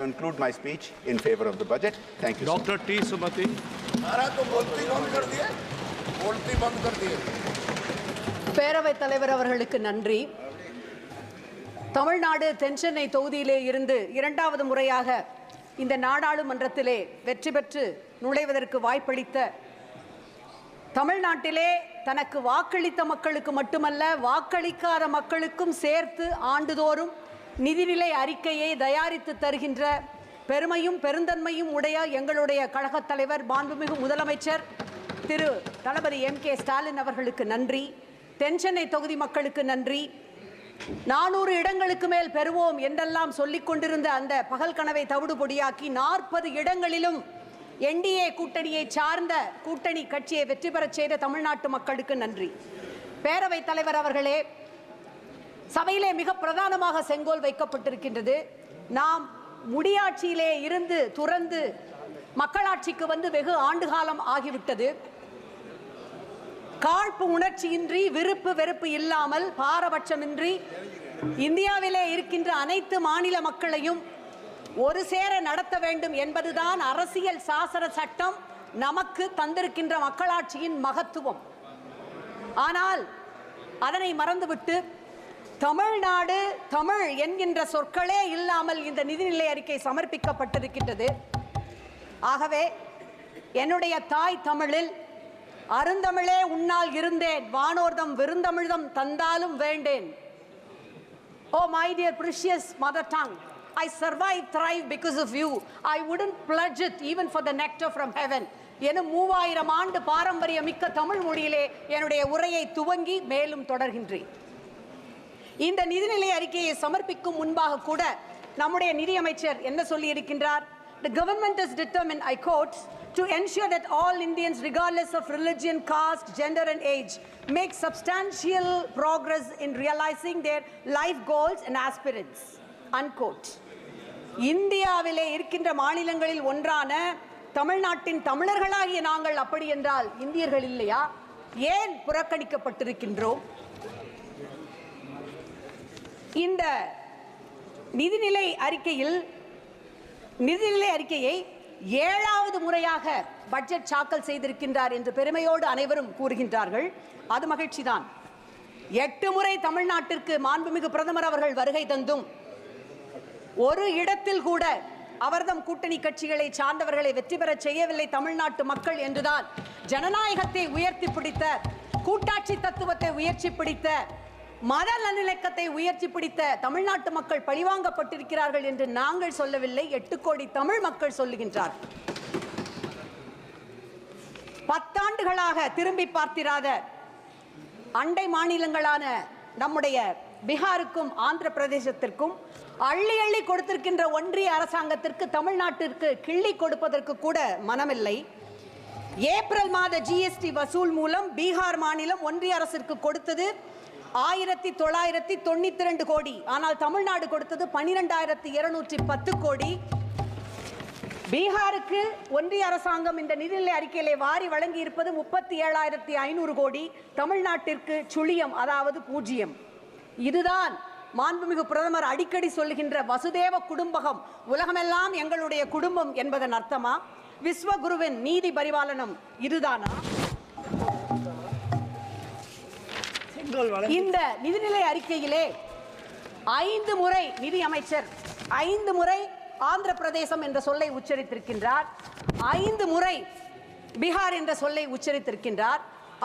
conclude my speech in favor of the budget. Thank you. Dr. T. Subati. பேரவைத் தலைவர் அவர்களுக்கு நன்றி. தமிழ்நாடு தென்சென்னை தொகுதியிலே இருந்து இரண்டாவது முறையாக இந்த நாடாளுமன்றத்திலே வெற்றி பெற்று நுழைவதற்கு வாய்ப்பளித்த தமிழ்நாட்டிலே தனக்கு வாக்களித்த மக்களுக்கு மட்டுமல்ல வாக்களிக்காத மக்களுக்கும் சேர்த்து ஆண்டுதோறும் நிதிநிலை அறிக்கையை தயாரித்து தருகின்ற பெருமையும் பெருந்தன்மையும் உடைய எங்களுடைய கழகத் தலைவர் மாண்புமிகு முதலமைச்சர் திரு தளபதி M.K. ஸ்டாலின் அவர்களுக்கு நன்றி. தென்சென்னை தொகுதி மக்களுக்கு நன்றி. 400 இடங்களுக்கு மேல் பெறுவோம் என்றெல்லாம் சொல்லிக் கொண்டிருந்த அந்த பகல் கனவை தவிடுபொடியாக்கி 40 இடங்களிலும் NDA கூட்டணியை சார்ந்த கூட்டணி கட்சியை வெற்றி பெறச் செய்த தமிழ்நாட்டு மக்களுக்கு நன்றி. பேரவைத் தலைவர் அவர்களே, சபையிலே மிக பிரதானமாக செங்கோல் வைக்கப்பட்டிருக்கின்றது. நாம் முடியாட்சியிலே இருந்து துறந்து மக்களாட்சிக்கு வந்து வெகு ஆண்டுகாலம் ஆகிவிட்டது. காழ்ப்பு உணர்ச்சியின்றி விருப்பு வெறுப்பு இல்லாமல் பாரபட்சமின்றி இந்தியாவிலே இருக்கின்ற அனைத்து மாநில மக்களையும் ஒரு சேர நடத்த வேண்டும் என்பதுதான் அரசியல் சாசன சட்டம் நமக்கு தந்திருக்கின்ற மக்களாட்சியின் மகத்துவம். ஆனால் அதனை மறந்துவிட்டு தமிழ்நாடு தமிழ் என்கின்ற சொற்களே இல்லாமல் இந்த நிதிநிலை அறிக்கை சமர்ப்பிக்கப்பட்டிருக்கின்றது. ஆகவே என்னுடைய தாய் தமிழில் அருந்தமிழே உன்னால் இருந்தேன் வானோர்தம் விருந்தமிழ்தம் தந்தாலும் வேண்டேன். Oh my dear precious mother tongue, I survive thrive because of you. I wouldn't pledge it even for the nectar from heaven. எனும் 3000 ஆண்டு பாரம்பரிய மிக்க தமிழ் மொழியிலே என்னுடைய உரையை துவங்கி மேலும் தொடர்கின்றேன். இந்த நிதிநிலை அறிக்கையை சமர்ப்பிக்கும் முன்பாக கூட நம்முடைய நிதியமைச்சர் என்ன சொல்லி இருக்கின்றார்? The government is determined, I quote, to ensure that all Indians regardless of religion, caste, gender and age make substantial progress in realizing their life goals and aspirants, unquote. இந்தியாவிலே இருக்கின்ற மாநிலங்களில் ஒன்றான தமிழ்நாட்டின் தமிழர்களாகிய நாங்கள் அப்படி என்றால் இந்தியர்கள் இல்லையா? ஏன் புறக்கணிக்கப்பட்டிருக்கின்றோம்? இந்த நிதிநிலை அறிக்கையை 7வது முறையாக பட்ஜெட் தாக்கல் செய்திருக்கின்றார் என்று பெருமையோடு அனைவரும் கூறுகின்றார்கள். அது மகிழ்ச்சிதான். 8 முறை தமிழ்நாட்டிற்கு மாண்புமிகு பிரதமர் அவர்கள் வருகை தந்தும் ஒரு இடத்தில் கூட அவர்தம் கூட்டணி கட்சிகளை சார்ந்தவர்களை வெற்றி பெற செய்யவில்லை தமிழ்நாட்டு மக்கள் என்றுதான் ஜனநாயகத்தை உயர்த்தி பிடித்த, கூட்டாட்சி தத்துவத்தை உயர்த்தி பிடித்த, மத நல்லிணக்கத்தை உயர்த்தி பிடித்த தமிழ்நாட்டு மக்கள் பழிவாங்கப்பட்டிருக்கிறார்கள் என்று நாங்கள் சொல்லவில்லை, 8 கோடி தமிழ் மக்கள் சொல்லுகின்றார். 10 ஆண்டுகளாக திரும்பி பார்த்திராத அண்டை மாநிலங்களான நம்முடைய பீகாருக்கும் ஆந்திர பிரதேசத்திற்கும் அள்ளி அள்ளி கொடுத்திருக்கின்ற ஒன்றிய அரசாங்கத்திற்கு தமிழ்நாட்டிற்கு கிள்ளி கொடுப்பதற்கு கூட மனமில்லை. ஏப்ரல் மாத GST வசூல் மூலம் பீகார் மாநிலம் ஒன்றிய அரசிற்கு கொடுத்தது 1992 கோடி. ஆனால் தமிழ்நாடு கொடுத்தது 12,210 கோடி. பீகாருக்கு ஒன்றிய அரசாங்கம் இந்த நிதிநிலை அறிக்கையிலே வாரி வழங்கி இருப்பது 37,500 கோடி. தமிழ்நாட்டிற்கு சுழியம், அதாவது 0. இதுதான் மாண்புமிகு பிரதமர் அடிக்கடி சொல்லுகின்ற வசுதேவ குடும்பகம், உலகமெல்லாம் எங்களுடைய குடும்பம் என்பதன் அர்த்தமா? விஸ்வகுருவின் நீதி பரிபாலனம் இதுதானா? இந்த நிதிநிலை அறிக்கையிலே 5 முறை நிதி அமைச்சர் 5 முறை ஆந்திர பிரதேசம் என்ற சொல்லை உச்சரித்திருக்கின்றார், 5 முறை பீகார் என்ற சொல்லை உச்சரித்திருக்கின்றார்.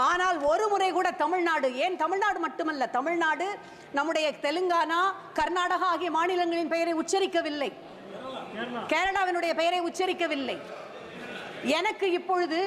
ஆனால் ஒரு முறை கூட தமிழ்நாடு, ஏன் தமிழ்நாடு மட்டுமல்ல, தமிழ்நாடு நம்முடைய தெலுங்கானா, கர்நாடகா ஆகிய மாநிலங்களின் பெயரை உச்சரிக்கவில்லை, கேரளாவினுடைய பெயரை உச்சரிக்கவில்லை. எனக்கு இப்பொழுது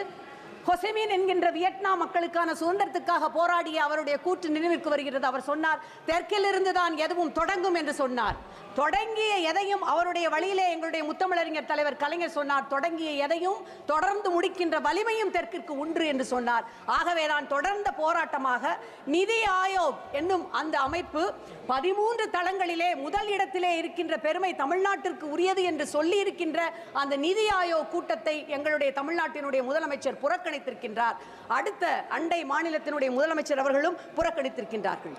ஹொசைமின் என்கின்ற வியட்நாம் மக்களுக்கான சுதந்திரத்துக்காக போராடிய அவருடைய கூற்று நினைவிற்கு வருகிறது. அவர் சொன்னார், தெற்கிலிருந்து தான் எதுவும் தொடங்கும் என்று சொன்னார். தொடங்கிய எதையும் அவருடைய வழியிலே எங்களுடைய முத்தமிழறிஞர் தலைவர் கலைஞர் சொன்னார், தொடங்கிய எதையும் தொடர்ந்து முடிக்கின்ற வலிமையும் தெற்கிற்கு உண்டு என்று சொன்னார். ஆகவே தான் தொடர்ந்த போராட்டமாக நிதி ஆயோக் என்னும் அந்த அமைப்பு 13 தளங்களிலே முதல் இடத்திலே இருக்கின்ற பெருமை தமிழ்நாட்டிற்கு உரியது என்று சொல்லி இருக்கின்ற அந்த நிதி ஆயோக் கூட்டத்தை எங்களுடைய தமிழ்நாட்டினுடைய முதலமைச்சர் புறக்கணித்திருக்கின்றார். அடுத்த அண்டை மாநிலத்தினுடைய முதலமைச்சர் அவர்களும் புறக்கணித்திருக்கின்றார்கள்.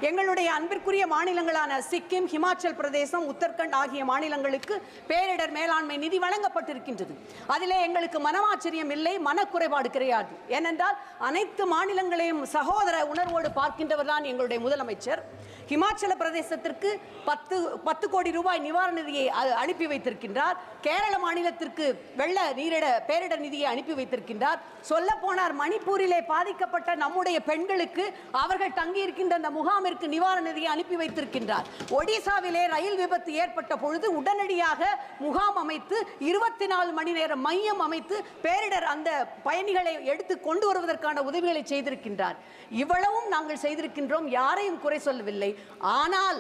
எங்களுடைய அன்பிற்குரிய மாநிலங்களான சிக்கிம், ஹிமாச்சல் பிரதேசம், உத்தரகண்ட் ஆகிய மாநிலங்களுக்கு பேரிடர் மேலாண்மை நிதி வழங்கப்பட்டிருக்கின்றது. அதிலே எங்களுக்கு மனமாச்சரியம் இல்லை, மனக்குறைபாடு கிடையாது. ஏனென்றால் அனைத்து மாநிலங்களையும் சகோதர உணர்வோடு பார்க்கின்றவர் தான் எங்களுடைய முதலமைச்சர். ஹிமாச்சல பிரதேசத்திற்கு 10 கோடி ரூபாய் நிவாரண நிதியை அனுப்பி வைத்திருக்கின்றார். கேரள மாநிலத்திற்கு வெள்ள நீரிட பேரிடர் நிதியை அனுப்பி வைத்திருக்கின்றார். சொல்ல போனார், மணிப்பூரிலே பாதிக்கப்பட்ட நம்முடைய பெண்களுக்கு அவர்கள் தங்கியிருக்கின்ற அந்த முகாமிற்கு நிவாரண நிதியை அனுப்பி வைத்திருக்கின்றார். ஒடிசாவிலே ரயில் விபத்து ஏற்பட்ட பொழுது உடனடியாக முகாம் அமைத்து 24 மணி நேரம் மையம் அமைத்து பேரிடர் அந்த பயணிகளை எடுத்து கொண்டு வருவதற்கான உதவிகளை செய்திருக்கின்றார். இவ்வளவும் நாங்கள் செய்திருக்கின்றோம், யாரையும் குறை சொல்லவில்லை. ஆனால்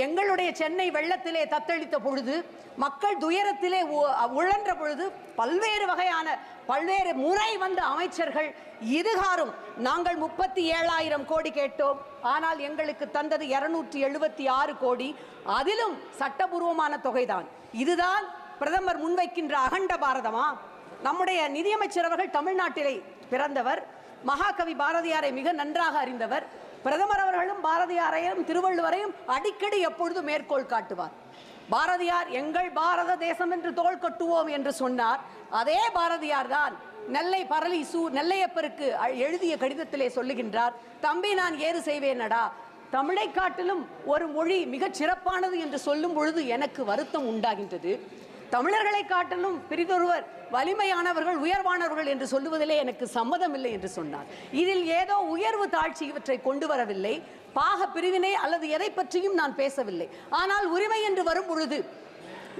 எங்களுடைய சென்னை வெள்ளத்திலே தத்தளித்த பொழுது, மக்கள் துயரத்திலே உழன்ற பொழுது பல்வேறு முறை வந்த அமைச்சர்கள் இதுகாரும் நாங்கள் 37,000 கோடி கேட்டோம், ஆனால் எங்களுக்கு தந்தது 276 கோடி, அதிலும் சட்டபூர்வமான தொகைதான். இதுதான் பிரதமர் முன்வைக்கின்ற அகண்ட பாரதமா? நம்முடைய நிதியமைச்சர் அவர்கள் தமிழ்நாட்டிலே பிறந்தவர், மகாகவி பாரதியாரை மிக நன்றாக அறிந்தவர். பிரதமர் அவர்களும் பாரதியாரையும் திருவள்ளுவரையும் அடிக்கடி எப்பொழுதும் மேற்கோள் காட்டுவார். பாரதியார் எங்கள் பாரத தேசம் என்று தோள் கட்டுவோம் என்று சொன்னார். அதே பாரதியார் தான் நெல்லையப்பருக்கு எழுதிய கடிதத்திலே சொல்லுகின்றார், தம்பி நான் ஏறு செய்வேனடா, தமிழை காட்டிலும் ஒரு மொழி மிகச் சிறப்பானது என்று சொல்லும் பொழுது எனக்கு வருத்தம் உண்டாகின்றது. தமிழர்களை காட்டிலும் பிரிதொருவர் வலிமையானவர்கள், உயர்வானவர்கள் என்று சொல்லுவதிலே எனக்கு சம்மதம் இல்லை என்று சொன்னார். இதில் ஏதோ உயர்வு தாழ்ச்சி இவற்றை கொண்டு வரவில்லை, பாக பிரிவினை அல்லது எதை பற்றியும் நான் பேசவில்லை. ஆனால் உரிமை என்று வரும் பொழுது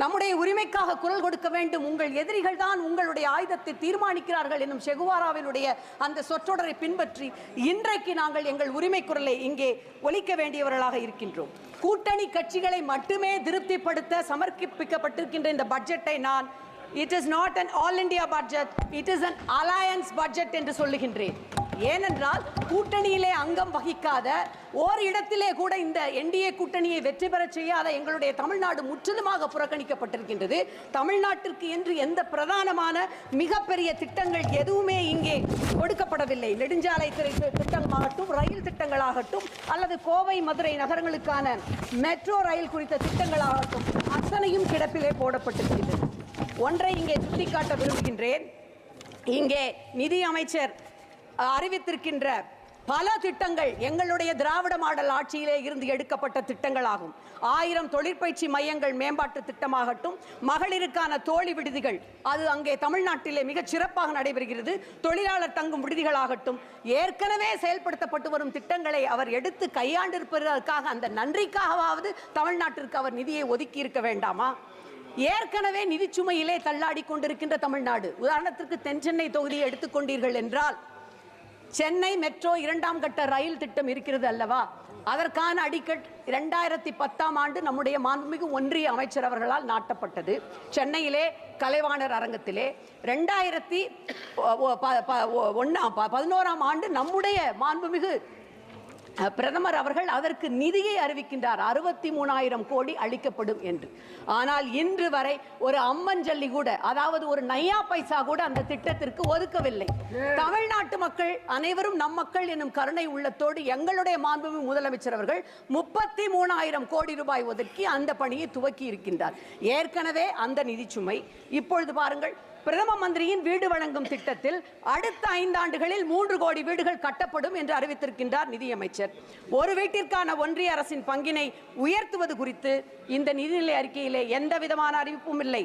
நம்முடைய உரிமைக்காக குரல் கொடுக்க வேண்டும். உங்கள் எதிரிகள் தான் உங்களுடைய ஆயுதத்தை தீர்மானிக்கிறார்கள் என்னும் செகுவாராவினுடைய அந்த சொற்றொடரை பின்பற்றி இன்றைக்கு நாங்கள் எங்கள் உரிமை குரலை இங்கே ஒலிக்க வேண்டியவர்களாக இருக்கின்றோம். கூட்டணி கட்சிகளை மட்டுமே திருப்திப்படுத்த சமர்ப்பிக்கப்பட்டிருக்கின்ற இந்த பட்ஜெட்டை நான் it is not an all India budget, it is an alliance budget என்று சொல்லுகின்றேன். ஏனென்றால் கூட்டணியிலே அங்கம் வகிக்காத, ஓர் இடத்திலே கூட இந்த என்டிஏ கூட்டணியை வெற்றி பெற செய்யாத எங்களுடைய தமிழ்நாடு முற்றிலுமாக புறக்கணிக்கப்பட்டிருக்கின்றது. தமிழ்நாட்டிற்கு என்று எந்த பிரதானமான மிகப்பெரிய திட்டங்கள் எதுவுமே இங்கே கொடுக்கப்படவில்லை. நெடுஞ்சாலை திட்டமாகட்டும், ரயில் திட்டங்களாகட்டும், அல்லது கோவை மதுரை நகரங்களுக்கான மெட்ரோ ரயில் குறித்த திட்டங்களாகட்டும், அத்தனையும் கிடப்பிலே போடப்பட்டிருக்கின்றது. ஒன்றை இங்கே சுட்டிக்காட்ட விரும்புகின்றேன். இங்கே நிதி அமைச்சர் அறிவித்திருக்கின்ற பல திட்டங்கள் எங்களுடைய திராவிட மாடல் ஆட்சியிலே இருந்து எடுக்கப்பட்ட திட்டங்களாகும். 1000 தொழிற்பயிற்சி மையங்கள் மேம்பாட்டு திட்டமாகட்டும், மகளிருக்கான தோழி விடுதிகள், அது அங்கே தமிழ்நாட்டிலே மிகச் சிறப்பாக நடைபெறுகிறது. தொழிலாளர் தங்கும் விடுதிகளாகட்டும், ஏற்கனவே செயல்படுத்தப்பட்டு வரும் திட்டங்களை அவர் எடுத்து கையாண்டிருப்பதற்காக அந்த நன்றிக்காகவாவது தமிழ்நாட்டிற்கு அவர் நிதியை ஒதுக்கி இருக்க வேண்டாமா? ஏற்கனவே நிதிச்சுமையிலே தள்ளாடி கொண்டிருக்கின்ற தமிழ்நாடு, உதாரணத்திற்கு தென் சென்னை தொகுதியை எடுத்துக்கொண்டீர்கள் என்றால், சென்னை மெட்ரோ 2ஆம் கட்ட ரயில் திட்டம் இருக்கிறது அல்லவா? அதற்கான அடிக்கல் 2010ஆம் ஆண்டு நம்முடைய மாண்புமிகு ஒன்றிய அமைச்சர் அவர்களால் நாட்டப்பட்டது. சென்னையிலே கலைவாணர் அரங்கத்திலே 2011ஆம் ஆண்டு நம்முடைய மாண்புமிகு பிரதமர் அவர்கள் அதற்கு நிதியை அறிவிக்கின்றார், 63,000 கோடி அளிக்கப்படும் என்று. ஆனால் இன்று வரை ஒரு அம்மஞ்சல்லி கூட, அதாவது ஒரு நையா பைசா கூட அந்த திட்டத்திற்கு ஒதுக்கவில்லை. தமிழ்நாட்டு மக்கள் அனைவரும் நம் மக்கள் என்னும் கருணை உள்ளத்தோடு எங்களுடைய மாண்புமிகு முதலமைச்சர் அவர்கள் 33,000 கோடி ரூபாய் ஒதுக்கி அந்த பணியை துவக்கி இருக்கின்றார். ஏற்கனவே அந்த நிதிச்சுமை, இப்பொழுது பாருங்கள், பிரதம மந்திரியின் வீடு வழங்கும் திட்டத்தில் அடுத்த 5 ஆண்டுகளில் 3 கோடி வீடுகள் கட்டப்படும் என்று அறிவித்திருக்கின்றார் நிதியமைச்சர். ஒரு வீட்டிற்கான ஒன்றிய அரசின் பங்கினை உயர்த்துவது குறித்து இந்த நிதிநிலை அறிக்கையிலே எந்த விதமான அறிவிப்பும் இல்லை.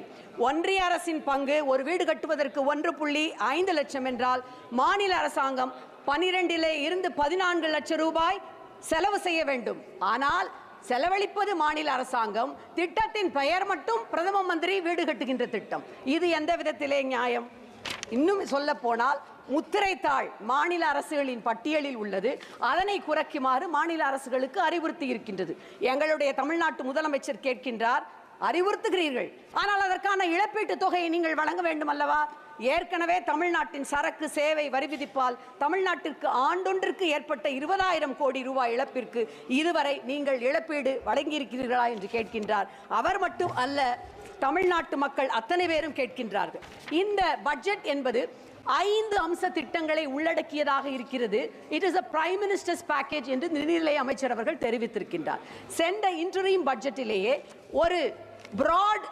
ஒன்றிய அரசின் பங்கு ஒரு வீடு கட்டுவதற்கு 1.5 லட்சம் என்றால் மாநில அரசாங்கம் 12 இருந்து 14 லட்சம் ரூபாய் செலவு செய்ய வேண்டும். ஆனால் செலவழிப்பது மாநில அரசாங்கம், திட்டத்தின் பெயர் மட்டும் பிரதம மந்திரி வீடு கட்டுகின்ற திட்டம். இது எந்த விதத்திலே நியாயம்? இன்னும் சொல்ல போனால் முத்திரைத்தாள் மாநில அரசுகளின் பட்டியலில் உள்ளது, அதனை குறைக்குமாறு மாநில அரசுகளுக்கு அறிவுறுத்தி இருக்கின்றது. எங்களுடைய தமிழ்நாட்டு முதலமைச்சர் கேட்கின்றார், அறிவுறுத்துகிறீர்கள், ஆனால் அதற்கான இழப்பீட்டு தொகையை நீங்கள் வழங்க வேண்டும் அல்லவா? ஏற்கனவே தமிழ்நாட்டின் சரக்கு சேவை வரி விதிப்பால் தமிழ்நாட்டிற்கு ஆண்டொன்றிற்கு ஏற்பட்ட 20,000 கோடி ரூபாய் இழப்பிற்கு இதுவரை நீங்கள் இழப்பீடு வழங்கியிருக்கிறீர்களா என்று கேட்கின்றார். அவர் மட்டும் அல்ல, தமிழ்நாட்டு மக்கள் அத்தனை பேரும் கேட்கின்றார்கள். இந்த பட்ஜெட் என்பது 5 அம்ச திட்டங்களை உள்ளடக்கியதாக இருக்கிறது. It is a prime minister's package என்று நிதிநிலை அமைச்சர் அவர்கள் தெரிவித்திருக்கின்றார். சென்ற இன்டரிம் பட்ஜெட்டிலேயே ஒரு பிராட்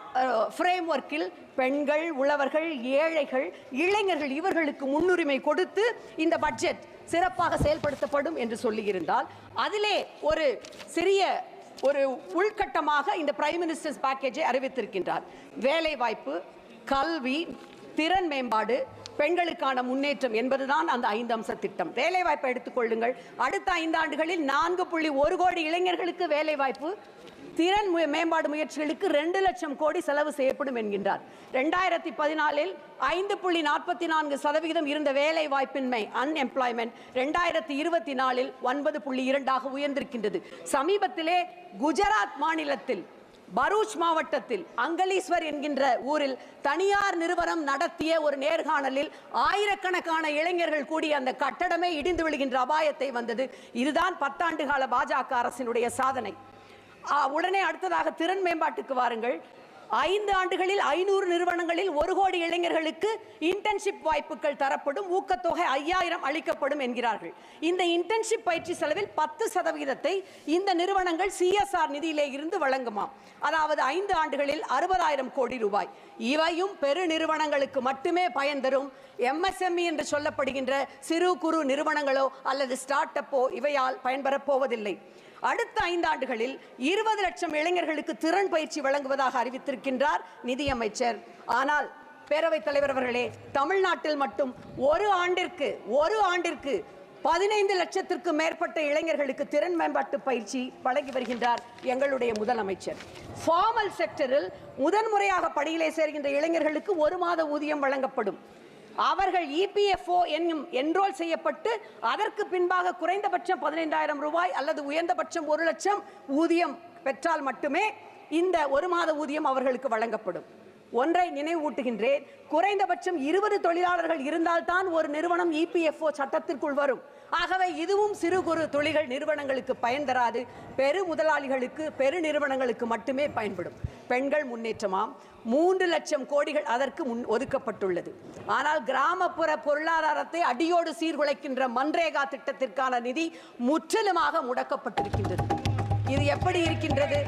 ஃப்ரேம்வொர்க்கில் பெண்கள், உழவர்கள், ஏழைகள், இளைஞர்கள் இவர்களுக்கு முன்னுரிமை கொடுத்து இந்த பட்ஜெட் சிறப்பாக செயல்படுத்தப்படும் என்று சொல்லியிருந்தால், அதிலே ஒரு சிறிய ஒரு உள்கட்டமாக இந்த பிரைம் மினிஸ்டர்ஸ் பேக்கேஜை அறிவித்திருக்கின்றார். வேலை வாய்ப்பு, கல்வி, திறன் மேம்பாடு, பெண்களுக்கான முன்னேற்றம் என்பதுதான் அந்த 5 அம்ச திட்டம். வேலை வாய்ப்பை எடுத்துக்கொள்ளுங்கள். அடுத்த 5 ஆண்டுகளில் 4.1 கோடி இளைஞர்களுக்கு வேலை வாய்ப்பு, திறன் மேம்பாடு முயற்சிகளுக்கு 2 லட்சம் கோடி செலவு செய்யப்படும் என்கின்றார். 2014இல் 5.44% இருந்த வேலை வாய்ப்பின்மை அன்எம்ப்ளாய்மெண்ட் 2024இல் 9.2 உயர்ந்திருக்கின்றது. சமீபத்திலே குஜராத் மாநிலத்தில் பரூச் மாவட்டத்தில் அங்கலீஸ்வர் என்கின்ற ஊரில் தனியார் நிறுவனம் நடத்திய ஒரு நேர்காணலில் ஆயிரக்கணக்கான இளைஞர்கள் கூடி அந்த கட்டடமே இடிந்து விழுகின்ற அபாயத்தை வந்தது. இதுதான் 10 ஆண்டு கால பாஜக அரசினுடைய சாதனை. உடனே அடுத்ததாக திறன் மேம்பாட்டுக்கு வாருங்கள். 5 ஆண்டுகளில் 500 நிறுவனங்களில் 1 கோடி இளைஞர்களுக்கு இன்டர்ன்ஷிப் வாய்ப்புகள் தரப்படும், ஊக்கத்தொகை 5000 அளிக்கப்படும் என்கிறார்கள். இந்த இன்டர்ன்ஷிப் பயிற்சி செலவில் 10% இந்த நிறுவனங்கள் CSR நிதியிலே இருந்து வழங்குமாம். அதாவது 5 ஆண்டுகளில் 60,000 கோடி ரூபாய். இவையும் பெரு நிறுவனங்களுக்கு மட்டுமே பயன் தரும். MSME என்று சொல்லப்படுகின்ற சிறு குறு நிறுவனங்களோ அல்லது ஸ்டார்ட் அப்போ இவையால் பயன்பெறப் போவதில்லை. அடுத்த 5 ஆண்டுகளில் 20 லட்சம் இளைஞர்களுக்கு திறன் பயிற்சி வழங்குவதாக அறிவித்திருக்கின்றார் நிதியமைச்சர். ஆனால் பேரவைத் தலைவர் அவர்களே, தமிழ்நாட்டில் மட்டும் ஒரு ஆண்டிற்கு 15 லட்சத்திற்கு மேற்பட்ட இளைஞர்களுக்கு திறன் மேம்பாட்டு பயிற்சி வழங்கி வருகின்றார் எங்களுடைய முதலமைச்சர். ஃபார்மல் செக்டரில் முதன்முறையாக பணியிலே சேர்கின்ற இளைஞர்களுக்கு 1 மாத ஊதியம் வழங்கப்படும். அவர்கள் EPFO என்னும் என்ரோல் செய்யப்பட்டு அதற்கு பின்பாக குறைந்தபட்சம் 15,000 ரூபாய் அல்லது உயர்ந்தபட்சம் 1 லட்சம் ஊதியம் பெற்றால் மட்டுமே இந்த 1 மாத ஊதியம் அவர்களுக்கு வழங்கப்படும். ஒன்றை நினைவூட்டுகின்றேன், குறைந்தபட்சம் 20 தொழிலாளர்கள் இருந்தால்தான் ஒரு நிறுவனம் EPFO சட்டத்திற்குள் வரும். ஆகவே இதுவும் சிறு குறு தொழில்கள் நிறுவனங்களுக்கு பயன் தராது, பெரு முதலாளிகளுக்கு, பெரு நிறுவனங்களுக்கு மட்டுமே பயன்படும். பெண்கள் முன்னேற்றமாம் 3 லட்சம் கோடிகள் அதற்கு ஒதுக்கப்பட்டுள்ளது. ஆனால் கிராமப்புற பொருளாதாரத்தை அடியோடு சீர்குலைக்கின்ற மன்ரேகா திட்டத்திற்கான நிதி முற்றிலுமாக முடக்கப்பட்டிருக்கின்றது. இது எப்படி இருக்கின்றது?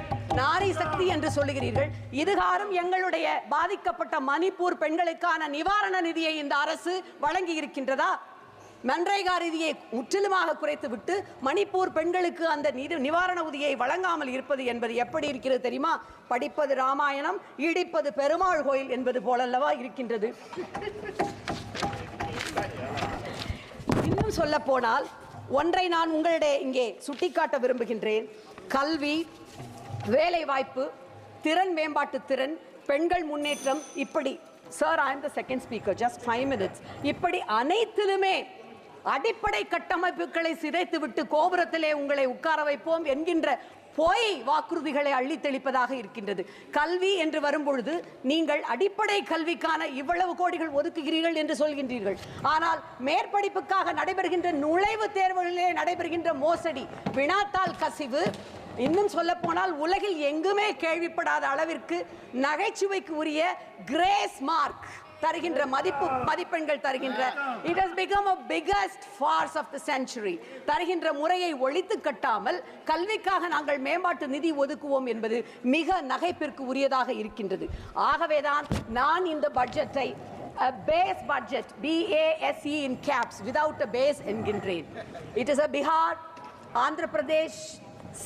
நாரி சக்தி என்று சொல்லுகிறீர்கள். இதுகாரும் எங்களுடைய பாதிக்கப்பட்ட மணிப்பூர் பெண்களுக்கான நிவாரண நிதியை இந்த அரசு வழங்கி இருக்கின்றதா? மன்ரேகா நிதியை முற்றிலுமாக குறைத்துவிட்டு மணிப்பூர் பெண்களுக்கு அந்த நிவாரண உதவியை வழங்காமல் இருப்பது என்பது எப்படி இருக்கிறது தெரியுமா? படிப்பது ராமாயணம், இடிப்பது பெருமாள் கோயில் என்பது போலல்லவா இருக்கின்றது. இன்னும் சொல்ல போனால் ஒன்றை நான் உங்களிடையே இங்கே சுட்டிக்காட்ட விரும்புகின்றேன். கல்வி, வேலை வாய்ப்பு, திறன் மேம்பாட்டு திறன், பெண்கள் முன்னேற்றம், இப்படி sir I am the second speaker, just 5 minutes. இப்படி அனைத்திலுமே அடிப்படை கட்டமைப்புகளை சிதைத்துவிட்டு கோபுரத்திலே உங்களை உட்கார வைப்போம் என்கின்ற பொய் வாக்குறுதிகளை அள்ளி தெளிப்பதாக இருக்கின்றது. கல்வி என்று வரும்பொழுது நீங்கள் அடிப்படை கல்விக்கான இவ்வளவு கோடிகள் ஒதுக்குகிறீர்கள் என்று சொல்கின்றீர்கள். ஆனால் மேற்படிப்புக்காக நடைபெறுகின்ற நுழைவுத் தேர்வுகளிலே நடைபெறுகின்ற மோசடி, வினாத்தாள் கசிவு, இன்னும் சொல்ல போனால் உலகில் எங்குமே கேள்விப்படாத அளவிற்கு நகைச்சுவைக்கு உரிய கிரேஸ் மார்க் தருகின்ற மதிப்பெண்கள் தருகின்ற, it has become a biggest farce of the century. தருகின்ற முறையை ஒழித்து கட்டாமல் கல்விக்காக நாங்கள் மேம்பாட்டு நிதி ஒதுக்குவோம் என்பது மிக நகைப்பிற்கு உரியதாக இருக்கின்றது. ஆகவேதான் நான் இந்த பட்ஜெட்டை a base budget, BASE in caps, without a base என்கின்றேன். It is a Bihar, Andhra Pradesh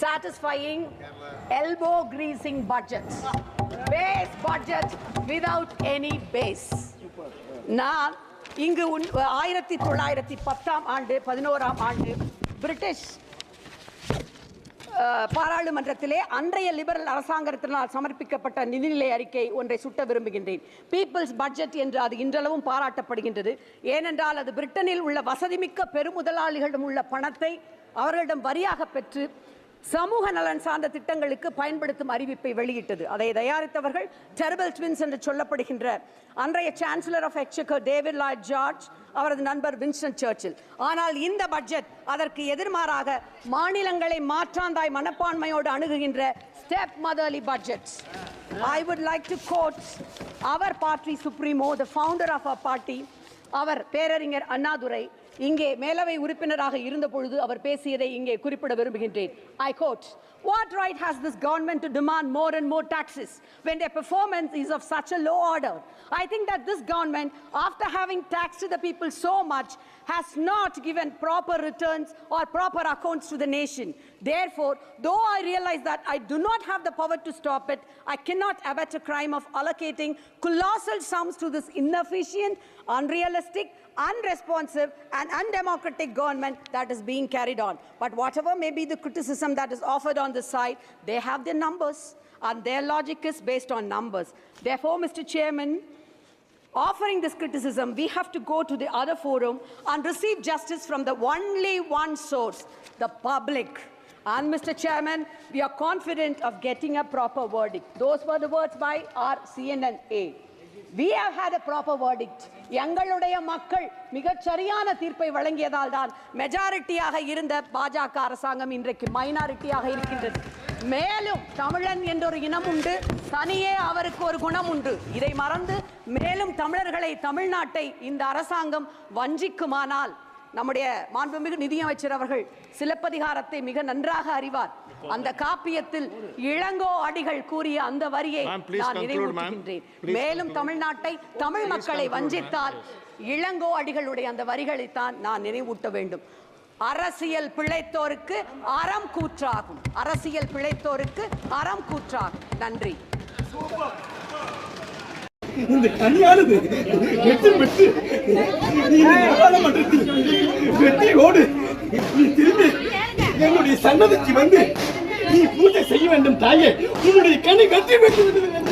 satisfying elbow greasing budget, base budget without any base. நான் இங்கு 1910ஆம் ஆண்டு 11ஆம் ஆண்டு பிரிட்டிஷ் பாராளுமன்றத்திலே அன்றைய லிபரல் அரசாங்கத்தினால் சமர்ப்பிக்கப்பட்ட நிதிநிலை அறிக்கை ஒன்றை சுட்ட விரும்புகின்றேன். பீப்பிள்ஸ் பட்ஜெட் என்று அது இன்றளவும் பாராட்டப்படுகின்றது. ஏனென்றால் அது பிரிட்டனில் உள்ள வசதிமிக்க பெருமுதலாளிகளிடம் உள்ள பணத்தை அவர்களிடம் வரியாக பெற்று சமூக நலன் சார்ந்த திட்டங்களுக்கு பயன்படுத்தும் அறிவிப்பை வெளியிட்டது. அதை தயாரித்தவர்கள் டெரிபிள் ட்வின்ஸ் என்று சொல்லப்படுகின்ற அன்றைய chancellor of exchequer David Lloyd George, அவரது நண்பர் வின்ஸ்டன் சர்ச்சில். ஆனால் இந்த பட்ஜெட் அதற்கு எதிர்மாறாக மாநிலங்களை மாற்றாந்தாய் மனப்பான்மையோடு அணுகுகின்ற step motherly budget. I would like to quote our party supremo, the founder of our party, அவர் பேரறிஞர் அண்ணாதுரை இங்கே மேலவை உறுப்பினராக இருந்த பொழுது அவர் பேசியதை இங்கே குறிப்பிட விரும்புகின்றேன். I quote, "What right has this government to demand more and more taxes when their performance is of such a low order?" I think that this government, after having taxed the people so much, has not given proper returns or proper accounts to the nation. Therefore, though I realize that I do not have the power to stop it, I cannot abet a crime of allocating colossal sums to this inefficient, unrealistic, unresponsive and undemocratic government that is being carried on. But whatever may be the criticism that is offered on this side, they have their numbers and their logic is based on numbers. Therefore, Mr. Chairman, offering this criticism, we have to go to the other forum and receive justice from the only one source, the public. And Mr. Chairman, we are confident of getting a proper verdict. Those were the words by our CNN-A. We have had a proper verdict. எங்களுடைய மக்கள் மிகச் சரியான தீர்ப்பை வழங்கியதால் தான் மெஜாரிட்டியாக இருந்த பாஜக அரசாங்கம் இன்றைக்கு மைனாரிட்டியாக இருக்கின்றது. மேலும் தமிழன் என்ற ஒரு இனம் உண்டு, தனியே அவருக்கு ஒரு குணம் உண்டு. இதை மறந்து மேலும் தமிழர்களை, தமிழ்நாட்டை இந்த அரசாங்கம் வஞ்சிக்குமானால் நம்முடைய மாண்புமிகு நிதியமைச்சர் அவர்கள் சிலப்பதிகாரத்தை மிக நன்றாக அறிவார். அந்த காப்பியத்தில் இளங்கோ அடிகள் கூறிய அந்த வரியை நான் நினைவூட்டுகின்றேன். மேலும் தமிழ்நாட்டை, தமிழ் மக்களை வஞ்சித்தால் இளங்கோ அடிகளுடைய அந்த வரிகளைத்தான் நான் நினைவூட்ட வேண்டும். அரசியல் பிழைத்தோருக்கு அறம் கூற்றாகும். அரசியல் பிழைத்தோருக்கு அறம் கூற்றாகும். நன்றி. இந்த கனியானது வெற்றி வெற்றியோடு நீ திரும்பி என்னுடைய சன்னதிக்கு வந்து நீ பூஜை செய்ய வேண்டும் தாயே. உன்னுடைய கனி வெற்றி பெற்று விடுவது.